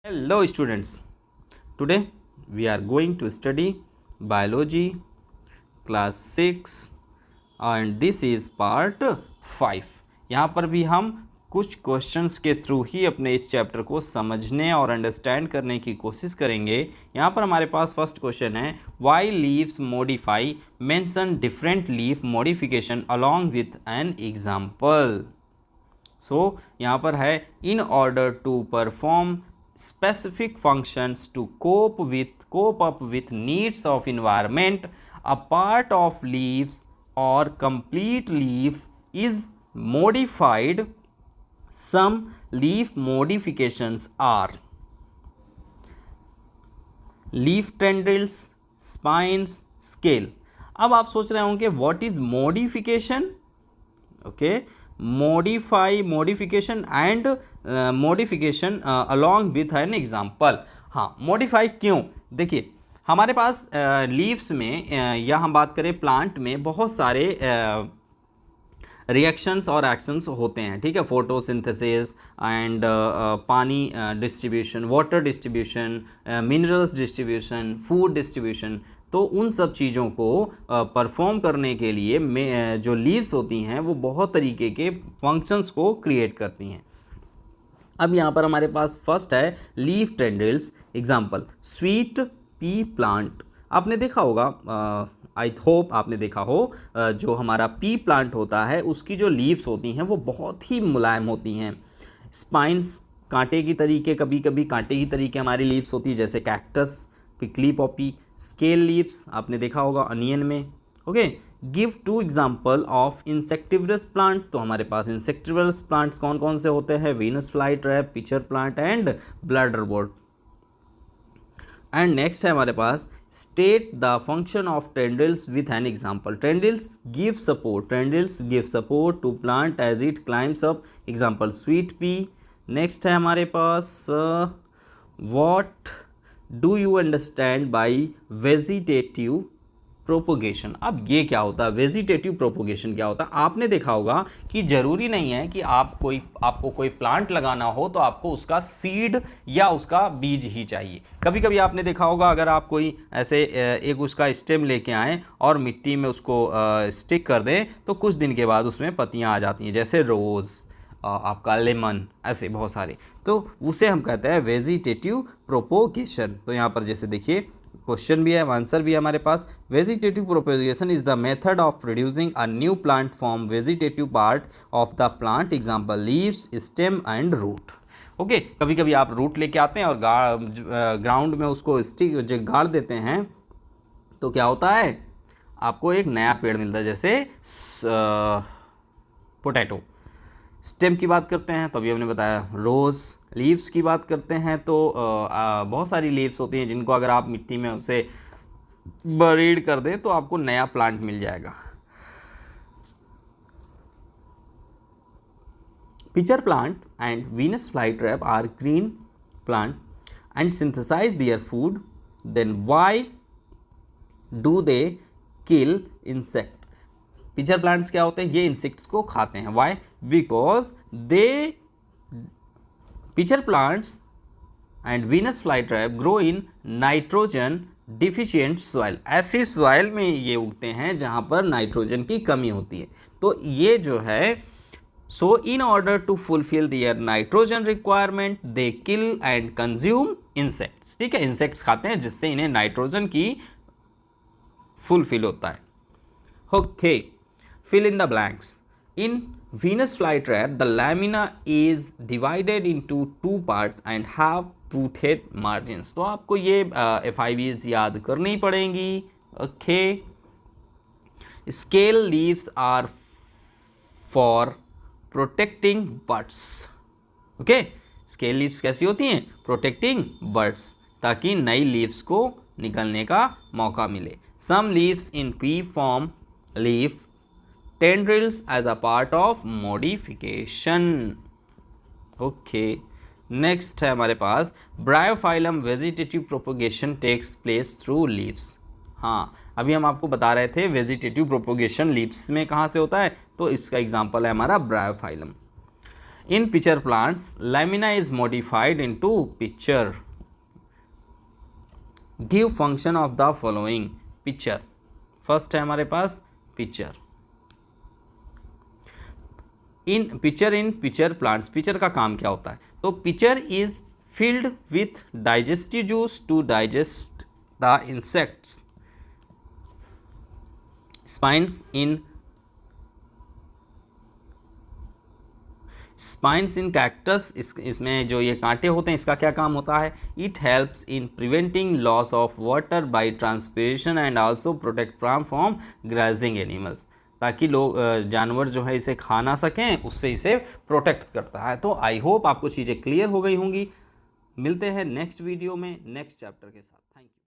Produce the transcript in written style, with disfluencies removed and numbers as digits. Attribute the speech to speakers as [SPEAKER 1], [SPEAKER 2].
[SPEAKER 1] Hello students, today we are going to study biology class 6 and this is part 5। यहाँ पर भी हम कुछ क्वेश्चंस के थ्रू ही अपने इस चैप्टर को समझने और अंडरस्टैंड करने की कोशिश करेंगे। यहाँ पर हमारे पास फर्स्ट क्वेश्चन है, why leaves modify, mention different leaf modification along with an example. So यहाँ पर है, in order to perform specific functions to cope up with needs of environment, a part of leaves or complete leaf is modified. Some leaf modifications are leaf tendrils, spines, scale। अब आप सोच रहे होंगे what is modification. Okay, modification and modification along with an example. हाँ, modify क्यों? देखिए, हमारे पास leaves में या हम बात करें प्लांट में बहुत सारे रिएक्शंस और एक्शंस होते हैं, ठीक है। फोटोसिंथेसिस एंड पानी distribution, water distribution, minerals distribution, food distribution. तो उन सब चीज़ों को परफॉर्म करने के लिए जो लीव्स होती हैं वो बहुत तरीके के फंक्शंस को क्रिएट करती हैं। अब यहाँ पर हमारे पास फर्स्ट है leaf tendrils. Example, sweet pea plant. आपने देखा होगा, आई होप आपने देखा हो, जो हमारा पी प्लांट होता है उसकी जो लीव्स होती हैं वो बहुत ही मुलायम होती हैं। स्पाइंस, कांटे की तरीके, कभी कभी कांटे की तरीके हमारी लीव्स होती है, जैसे कैक्टस, पिकली पॉपी। स्केल लीव्स आपने देखा होगा अनियन में। Okay, give two example of insectivorous plant. तो हमारे पास इंसेक्टिवरस प्लांट्स कौन कौन से होते हैं? Venus fly trap, pitcher plant and bladderwort. And next है हमारे पास, state the function of tendrils with an example. Tendrils give support to plant as it climbs up. Example, sweet pea. Next है हमारे पास, what do you understand by vegetative propagation. अब ये क्या होता है? वेजिटेटिव प्रोपोगेशन क्या होता है? आपने देखा होगा कि ज़रूरी नहीं है कि आपको कोई प्लांट लगाना हो तो आपको उसका सीड या उसका बीज ही चाहिए। कभी कभी आपने देखा होगा, अगर आप कोई ऐसे एक उसका स्टेम लेके आएँ और मिट्टी में उसको स्टिक कर दें तो कुछ दिन के बाद उसमें पत्तियाँ आ जाती हैं, जैसे रोज़, आपका लेमन, ऐसे बहुत सारे। तो उसे हम कहते हैं वेजिटेटिव प्रोपोगेशन। तो यहाँ पर जैसे देखिए, क्वेश्चन भी है, आंसर भी है हमारे पास। Vegetative propagation is the method of producing a new plant from vegetative part of the plant. Example, leaves, stem and root. Okay, कभी कभी आप रूट लेके आते हैं और ग्राउंड में उसको स्टिक गाड़ देते हैं तो क्या होता है? आपको एक नया पेड़ मिलता है, जैसे पोटैटो। स्टेम की बात करते हैं तो अभी हमने बताया रोज़। लीव्स की बात करते हैं तो बहुत सारी लीव्स होती हैं जिनको अगर आप मिट्टी में उसे बरीड कर दें तो आपको नया प्लांट मिल जाएगा। Pitcher plant and Venus fly trap are green plant and synthesize their food, then why do they kill insect. Pitcher plants क्या होते हैं? ये इंसेक्ट्स को खाते हैं। Why? Because they pitcher plants and Venus fly trap grow in nitrogen deficient soil. ऐसी soil में ये उगते हैं जहां पर नाइट्रोजन की कमी होती है। तो ये जो है, so in order to fulfil their nitrogen requirement they kill and consume insects. ठीक है, इंसेक्ट्स खाते हैं जिससे इन्हें नाइट्रोजन की फुलफिल होता है। Okay, fill in the blanks. In Venus flytrap, the lamina is divided into two parts and have toothed margins. तो आपको ये FIVs याद करनी पड़ेंगी। Okay, scale leaves are for protecting buds. Okay, scale leaves कैसी होती हैं? Protecting buds, ताकि नई leaves को निकलने का मौका मिले। Some leaves in pea form leaf tendrils as a part of modification. Okay, next है हमारे पास, Bryophyllum vegetative propagation takes place through leaves. हाँ, अभी हम आपको बता रहे थे वेजिटेटिव प्रोपोगेशन लीव्स में कहाँ से होता है, तो इसका एग्जांपल है हमारा Bryophyllum. In pitcher plants, lamina is modified into pitcher. Give function of the following. Pitcher, first है हमारे पास pitcher. इन pitcher plants, pitcher का काम क्या होता है? तो pitcher is filled with digestive juice to digest the insects. Spines in cactus, इसमें जो ये कांटे होते हैं इसका क्या काम होता है? It helps in preventing loss of water by transpiration and also protect from grazing animals. ताकि लोग जानवर जो है इसे खा ना सकें, उससे इसे प्रोटेक्ट करता है. तो आई होप आपको चीज़ें क्लियर हो गई होंगी. मिलते हैं नेक्स्ट वीडियो में नेक्स्ट चैप्टर के साथ.